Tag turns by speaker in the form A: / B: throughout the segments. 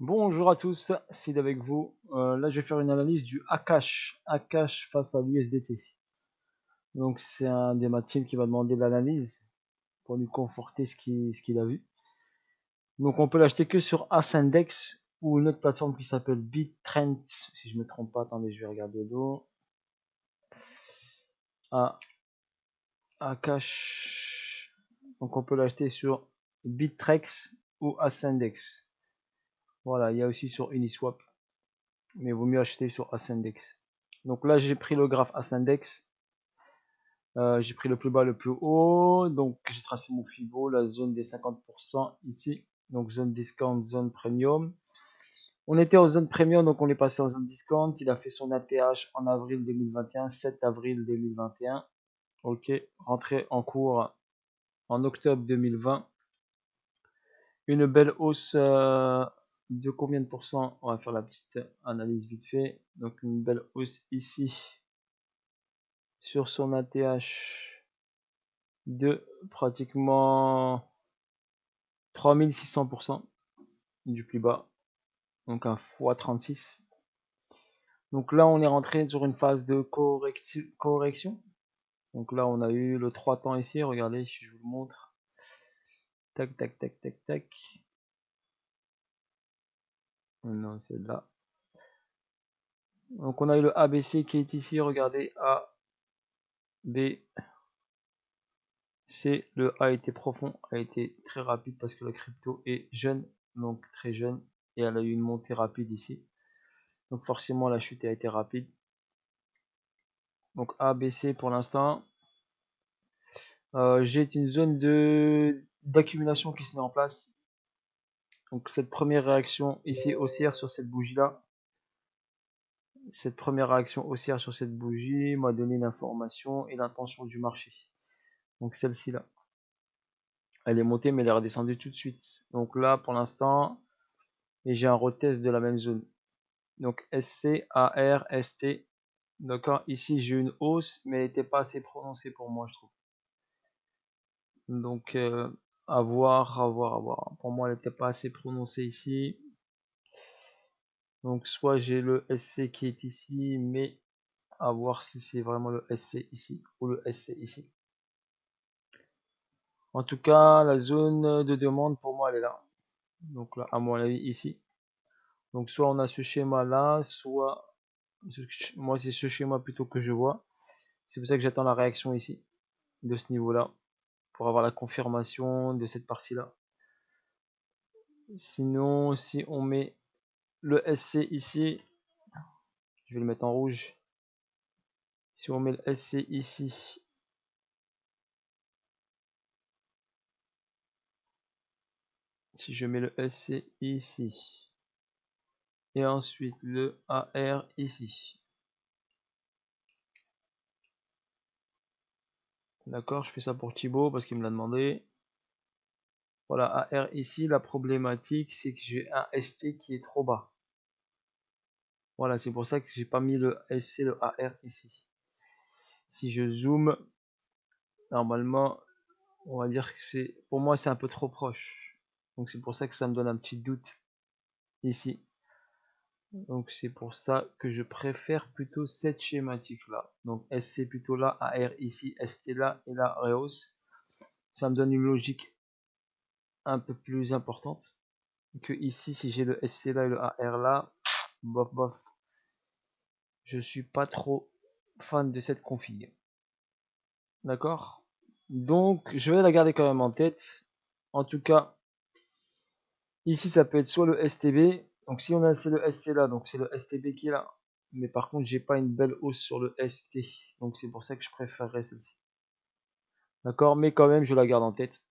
A: Bonjour à tous, Sid avec vous. Là, je vais faire une analyse du Akash face à l'USDT. Donc, c'est un des teams qui va demander l'analyse pour lui conforter ce qu'il a vu. Donc, on peut l'acheter que sur Ascendex ou une autre plateforme qui s'appelle BitTrend. Si je me trompe pas, attendez, je vais regarder l'eau. Ah, Akash. Donc, on peut l'acheter sur Bittrex ou Ascendex. Voilà, il y a aussi sur Uniswap. Mais il vaut mieux acheter sur Ascendex. Donc là, j'ai pris le graphe Ascendex. J'ai pris le plus bas, le plus haut. Donc j'ai tracé mon Fibo, la zone des 50% ici. Donc zone discount, zone premium. On était en zone premium, donc on est passé en zone discount. Il a fait son ATH en avril 2021, 7 avril 2021. Ok, rentré en cours en octobre 2020. Une belle hausse de combien de pourcents? On va faire la petite analyse vite fait. Donc une belle hausse ici sur son ATH de pratiquement 3600% du plus bas, donc un x36. Donc là, on est rentré sur une phase de correction. Donc là, on a eu le 3 temps ici. Regardez, si je vous le montre. Tac, tac, tac, tac, tac. Non, c'est là. Donc on a eu le ABC qui est ici. Regardez, A, B, C. Le A été profond, a été très rapide parce que la crypto est jeune, donc très jeune. Et elle a eu une montée rapide ici. Donc forcément, la chute a été rapide. Donc A, B, C pour l'instant. J'ai une zone d'accumulation qui se met en place. Donc cette première réaction ici haussière sur cette bougie là, cette première réaction haussière sur cette bougie m'a donné l'information et l'intention du marché. Donc celle-ci là, elle est montée mais elle est redescendue tout de suite. Donc là pour l'instant, et j'ai un retest de la même zone. Donc SC, AR, ST. D'accord, ici j'ai une hausse mais elle n'était pas assez prononcée pour moi je trouve. Donc à voir, à voir, à voir. Pour moi elle n'était pas assez prononcée ici. Donc soit j'ai le SC qui est ici, mais à voir si c'est vraiment le SC ici ou le SC ici. En tout cas, la zone de demande pour moi elle est là. Donc là, à mon avis ici. Donc soit on a ce schéma là, soit moi c'est ce schéma plutôt que je vois. C'est pour ça que j'attends la réaction ici, de ce niveau là, pour avoir la confirmation de cette partie là. Sinon, si on met le SC ici, je vais le mettre en rouge. Si on met le SC ici, si je mets le SC ici, et ensuite le AR ici. D'accord, je fais ça pour Thibaut parce qu'il me l'a demandé. Voilà, AR ici, la problématique c'est que j'ai un ST qui est trop bas. Voilà, c'est pour ça que j'ai pas mis le SC, le AR ici. Si je zoome, normalement, on va dire que c'est, pour moi c'est un peu trop proche. Donc c'est pour ça que ça me donne un petit doute ici. Donc c'est pour ça que je préfère plutôt cette schématique là. Donc SC plutôt là, AR ici, ST là et là rehausse. Ça me donne une logique un peu plus importante que ici. Si j'ai le SC là et le AR là, bof bof, je suis pas trop fan de cette config. D'accord, donc je vais la garder quand même en tête. En tout cas ici ça peut être soit le STB. Donc si on a c'est le SC là, donc c'est le STB qui est là, mais par contre j'ai pas une belle hausse sur le ST, donc c'est pour ça que je préférerais celle-ci. D'accord, mais quand même je la garde en tête,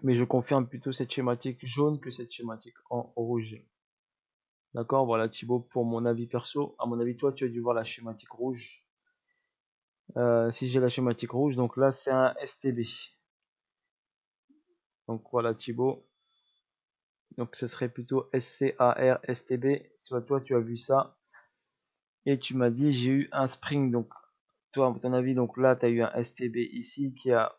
A: mais je confirme plutôt cette schématique jaune que cette schématique en rouge. D'accord, voilà Thibaut pour mon avis perso. À mon avis toi tu as dû voir la schématique rouge. Si j'ai la schématique rouge, donc là c'est un STB. Donc voilà Thibaut, donc ce serait plutôt SCAR STB. Soit toi tu as vu ça et tu m'as dit j'ai eu un spring. Donc toi à ton avis, donc là tu as eu un STB ici qui a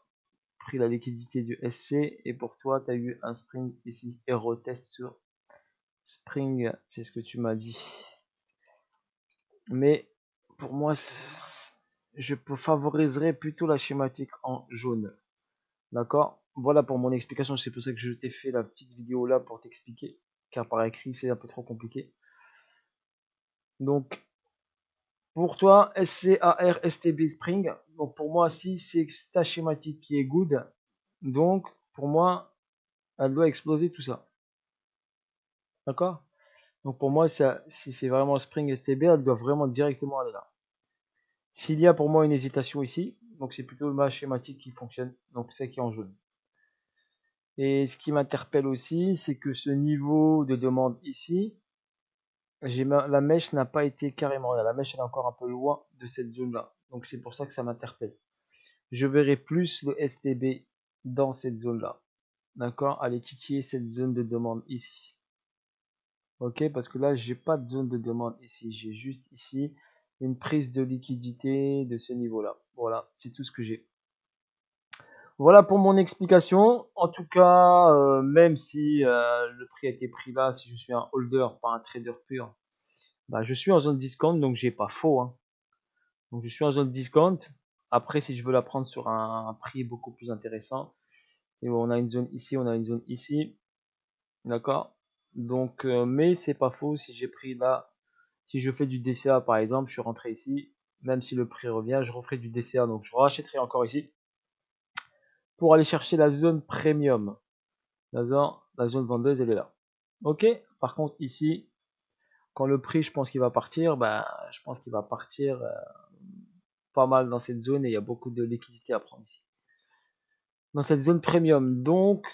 A: pris la liquidité du SC, et pour toi tu as eu un spring ici et retest sur Spring, c'est ce que tu m'as dit. Mais pour moi, je favoriserais plutôt la schématique en jaune. D'accord? Voilà pour mon explication. C'est pour ça que je t'ai fait la petite vidéo là pour t'expliquer. Car par écrit, c'est un peu trop compliqué. Donc, pour toi, SCAR, STB Spring. Donc, pour moi, si c'est ta schématique qui est good, donc pour moi, elle doit exploser tout ça. D'accord? Donc, pour moi, si c'est vraiment Spring STB, elle doit vraiment directement aller là. S'il y a pour moi une hésitation ici, donc c'est plutôt ma schématique qui fonctionne, donc celle qui est en jaune. Et ce qui m'interpelle aussi, c'est que ce niveau de demande ici, la mèche n'a pas été carrément là. La mèche elle est encore un peu loin de cette zone là. Donc c'est pour ça que ça m'interpelle. Je verrai plus le STB dans cette zone là. D'accord? Aller titiller cette zone de demande ici. Ok, parce que là j'ai pas de zone de demande ici. J'ai juste ici une prise de liquidité de ce niveau là. Voilà, c'est tout ce que j'ai. Voilà pour mon explication. En tout cas, même si le prix a été pris là, si je suis un holder, pas un trader pur, bah, je suis en zone discount, donc j'ai pas faux. Hein. Donc je suis en zone discount. Après, si je veux la prendre sur un prix beaucoup plus intéressant, on a une zone ici, on a une zone ici. D'accord? Donc, mais c'est pas faux si j'ai pris là, si je fais du DCA par exemple, je suis rentré ici, même si le prix revient, je referai du DCA, donc je rachèterai encore ici pour aller chercher la zone premium. La zone vendeuse, elle est là. Ok. Par contre, ici, quand le prix, je pense qu'il va partir, bah, je pense qu'il va partir pas mal dans cette zone et il y a beaucoup de liquidité à prendre ici. Dans cette zone premium. Donc,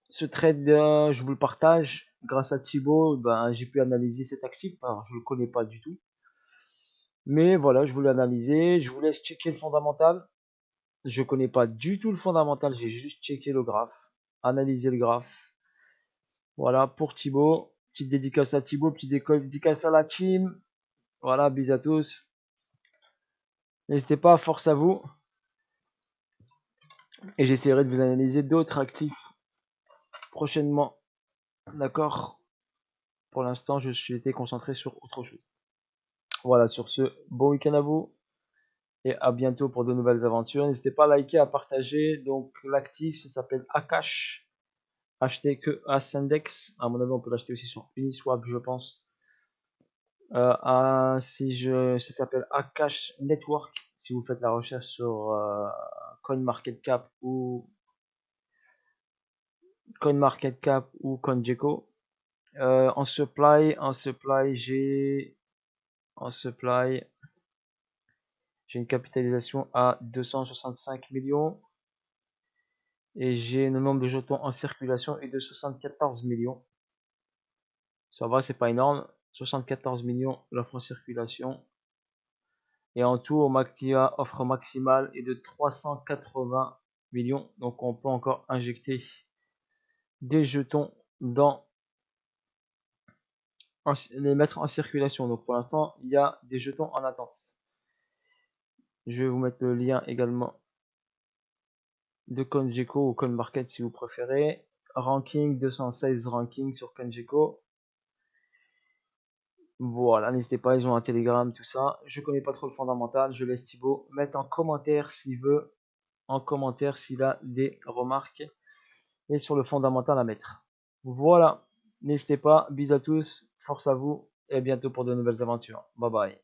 A: ce trade, je vous le partage. Grâce à Thibaut, ben, j'ai pu analyser cet actif. Alors, je ne le connais pas du tout. Mais voilà, je voulais analyser. Je vous laisse checker le fondamental. Je ne connais pas du tout le fondamental. J'ai juste checké le graphe. Analyser le graphe. Voilà pour Thibaut. Petite dédicace à Thibaut, petite dédicace à la team. Voilà, bisous à tous. N'hésitez pas, force à vous. Et j'essaierai de vous analyser d'autres actifs prochainement. D'accord? Pour l'instant, je suis été concentré sur autre chose. Voilà, sur ce, bon week-end à vous. Et à bientôt pour de nouvelles aventures. N'hésitez pas à liker, à partager. Donc, l'actif, ça s'appelle Akash. Acheter que Ascendex. À mon avis, on peut l'acheter aussi sur Uniswap, je pense. Ça s'appelle Akash Network. Si vous faites la recherche sur CoinMarketCap ou CoinGecko. En supply, j'ai une capitalisation à 265 millions et j'ai le nombre de jetons en circulation est de 74 millions. Ça va, c'est pas énorme. 74 millions l'offre en circulation. Et en tout, offre maximale est de 380 millions. Donc on peut encore injecter des jetons les mettre en circulation. Donc pour l'instant, il y a des jetons en attente. Je vais vous mettre le lien également de CoinGecko ou CoinMarket si vous préférez. Ranking 216 ranking sur CoinGecko. Voilà, n'hésitez pas, ils ont un Telegram, tout ça. Je connais pas trop le fondamental, je laisse Thibaut mettre en commentaire s'il veut, s'il a des remarques et sur le fondamental à mettre. Voilà, n'hésitez pas, bisous à tous, force à vous et à bientôt pour de nouvelles aventures. Bye bye.